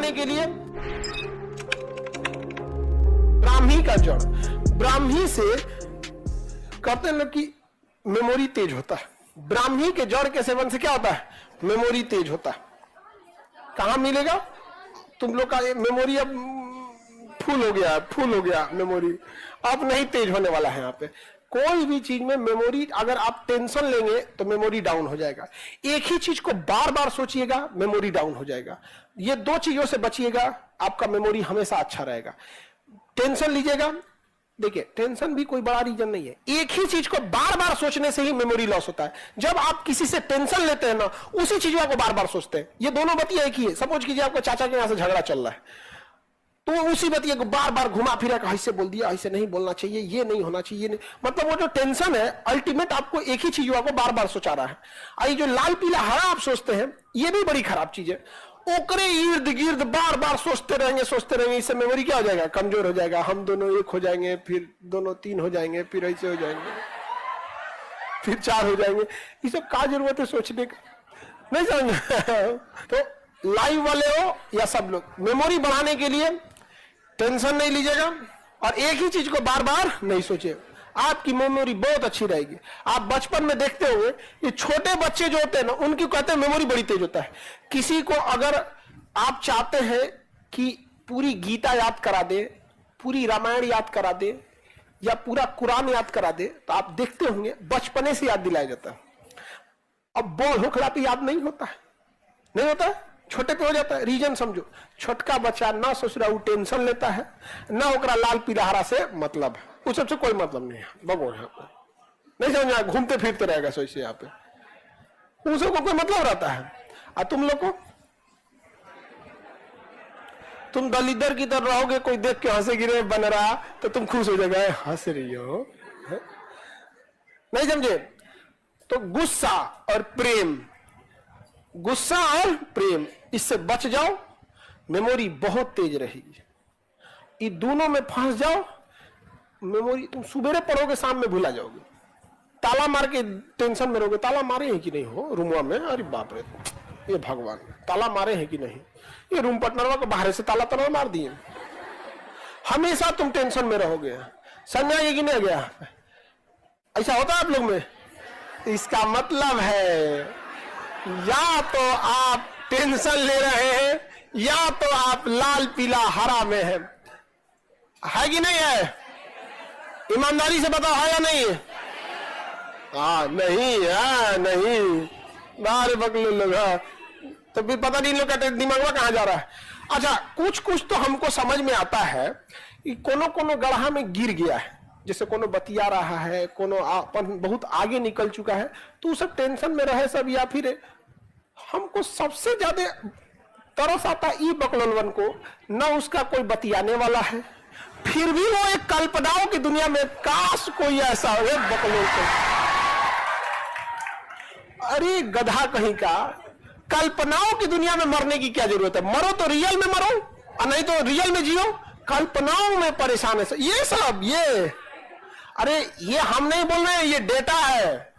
बढ़ाने के लिए ब्राह्मी का जड़, ब्राह्मी से कहते हैं लोग कि मेमोरी तेज होता है। ब्राह्मी के जड़ के सेवन से क्या होता है? मेमोरी तेज होता है। कहां मिलेगा? तुम लोग का मेमोरी अब फुल हो गया मेमोरी, अब नहीं तेज होने वाला है। यहाँ पे कोई भी चीज में मेमोरी, अगर आप टेंशन लेंगे तो मेमोरी डाउन हो जाएगा। एक ही चीज को बार बार सोचिएगा, मेमोरी डाउन हो जाएगा। ये दो चीजों से बचिएगा, आपका मेमोरी हमेशा अच्छा रहेगा। टेंशन लीजिएगा, देखिए टेंशन भी कोई बड़ा रीजन नहीं है, एक ही चीज को बार बार सोचने से ही मेमोरी लॉस होता है। जब आप किसी से टेंशन लेते हैं ना, उसी चीजों को बार बार सोचते हैं। ये दोनों बतिया एक ही है। सपोज कीजिए आपको चाचा के यहां से झगड़ा चल रहा है, तो उसी बतिया को बार बार घुमा फिरा कर ऐसे बोल दिया, ऐसे नहीं बोलना चाहिए, ये नहीं होना चाहिए, नहीं। मतलब वो जो टेंशन है अल्टीमेट आपको एक ही चीजों को बार बार सोचा रहा है। आई जो लाल पीला हरा आप सोचते हैं, ये भी बड़ी खराब चीज है। ओकरे इर्द गिर्द बार बार सोचते रहेंगे, इससे मेमोरी क्या हो जाएगा? कमजोर हो जाएगा। हम दोनों एक हो जाएंगे, फिर दोनों तीन हो जाएंगे, फिर ऐसे हो जाएंगे, फिर चार हो जाएंगे। ये सब क्या जरूरत है सोचने का? नहीं समझ? तो लाइव वाले हो या सब लोग, मेमोरी बढ़ाने के लिए टेंशन नहीं लीजिएगा और एक ही चीज को बार बार नहीं सोचिएगा, आपकी मेमोरी बहुत अच्छी रहेगी। आप बचपन में देखते होंगे, ये छोटे बच्चे जो होते हैं ना, उनकी कहते हैं मेमोरी बड़ी तेज होता है। किसी को अगर आप चाहते हैं कि पूरी गीता याद करा दे, पूरी रामायण याद करा दे या पूरा कुरान याद करा दे, तो आप देखते होंगे बचपने से याद दिलाया जाता है। अब बोल हो खड़ा पे याद नहीं होता है, नहीं होता है, छोटे पे हो जाता है। रीजन समझो, छोटका बच्चा ना सोच रहा, वो टेंशन लेता है, ना ओकरा लाल पीला हरा से मतलब है, उस सबसे कोई मतलब नहीं है। बगो यहाँ पे नहीं समझ, घूमते फिरते रहेगा सो इसे यहाँ पे, उसे को कोई मतलब रहता है। और तुम लोग को, तुम दलिदर की तरह रहोगे, कोई देख के हंसे गिरे बन रहा तो तुम खुश हो जाएगा, हंस रही हो, नहीं समझे? तो गुस्सा और प्रेम, गुस्सा और प्रेम, इससे बच जाओ, मेमोरी बहुत तेज रहेगी। ये दोनों में फंस जाओ, मेमोरी तुम सुबेरे पढ़ोगे, शाम में भूला जाओगे। ताला मार के टेंशन में रहोगे, ताला मारे हैं कि नहीं हो रूमवा में, अरे बाप रे, ये भगवान, ताला मारे हैं कि नहीं, ये रूम पार्टनरवा को बाहर से ताला तला मार दिए। हमेशा तुम टेंशन में रहोगे। समझा ये कि नहीं गया? ऐसा होता है आप लोग में? इसका मतलब है या तो आप टेंशन ले रहे हैं या तो आप लाल पीला हरा में है कि नहीं है? ईमानदारी से बताओ, है या नहीं? नहीं है, नहीं, बाहर बकलो लोग, तो फिर पता नहीं लोग का दिमाग में कहां जा रहा है। अच्छा, कुछ कुछ तो हमको समझ में आता है कि कोनो कोनो गढ़ा में गिर गया है, जैसे कोनो बतिया रहा है, कोनो अपन बहुत आगे निकल चुका है, तो सब टेंशन में रहे सब, या फिर हमको सबसे ज्यादा तरस आता ई बकलोलवन को, न उसका कोई बतियाने वाला है, फिर भी वो एक कल्पनाओं की दुनिया में, काश कोई ऐसा हो बकलोल को। अरे गधा कहीं का, कल्पनाओं की दुनिया में मरने की क्या जरूरत है? मरो तो रियल में मरो, और नहीं तो रियल में जियो। कल्पनाओं में परेशान है ये सब, ये अरे ये हम नहीं बोल रहे हैं, ये डेटा है,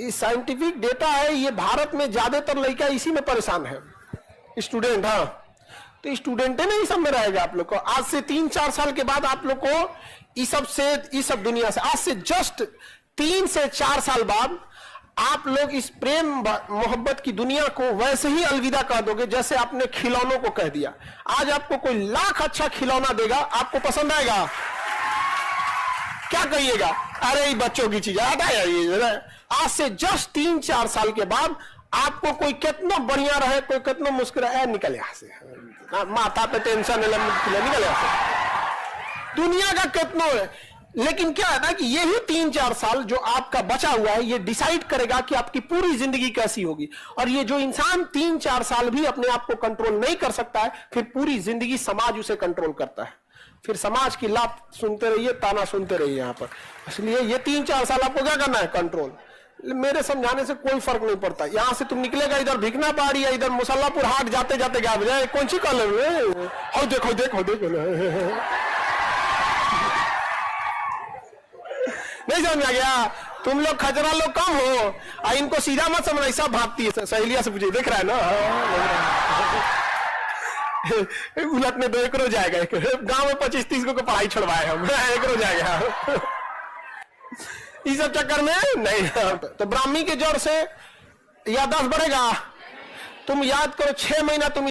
ये साइंटिफिक डेटा है। ये भारत में ज्यादातर लड़का इसी में परेशान है, स्टूडेंट। हाँ, तो स्टूडेंट है ना, इस सब में रहेगा आप लोग को। आज से 3-4 साल के बाद आप लोग को इस सब दुनिया से, आज से जस्ट 3 से 4 साल बाद आप लोग इस प्रेम मोहब्बत की दुनिया को वैसे ही अलविदा कह दोगे जैसे आपने खिलौनों को कह दिया। आज आपको कोई लाख अच्छा खिलौना देगा, आपको पसंद आएगा? क्या कहिएगा? अरे ये बच्चों की चीज आता है ये। आज से जस्ट 3-4 साल के बाद आपको कोई कितना बढ़िया रहे, कोई कितना मुस्कुराए, निकल यहां से, माथा पे टेंशन निकल यहां से, दुनिया का कितना है। लेकिन क्या है ना कि यही 3-4 साल जो आपका बचा हुआ है, ये डिसाइड करेगा कि आपकी पूरी जिंदगी कैसी होगी। और ये जो इंसान 3-4 साल भी अपने आप को कंट्रोल नहीं कर सकता है, फिर पूरी जिंदगी समाज उसे कंट्रोल करता है। फिर समाज की लात सुनते रहिए, ताना सुनते रहिए यहाँ पर। इसलिए ये 3-4 साल आपको क्या करना है? कंट्रोल। मेरे समझाने से कोई फर्क नहीं पड़ता। यहां से तुम निकलेगा इधर भिकना पहाड़ी है, इधर मुसल्लापुर हाट जाते जाते क्या बजाय कौन सी कलर, देखो देखो देखो नहीं समझ आ गया? तुम लोग खजरा लोग कम हो, इनको सीधा मत समझना, ऐसा भागती है। सहेलिया से पूछिए, देख रहा है ना? उलटने दो, एक रो जाएगा। गांव में 25-30 को पढ़ाई छुड़वाए हम, एक रो जाएगा। इस सब चक्कर में नहीं। तो ब्राह्मी के जोर से याददाश्त बढ़ेगा। तुम याद करो 6 महीना तुम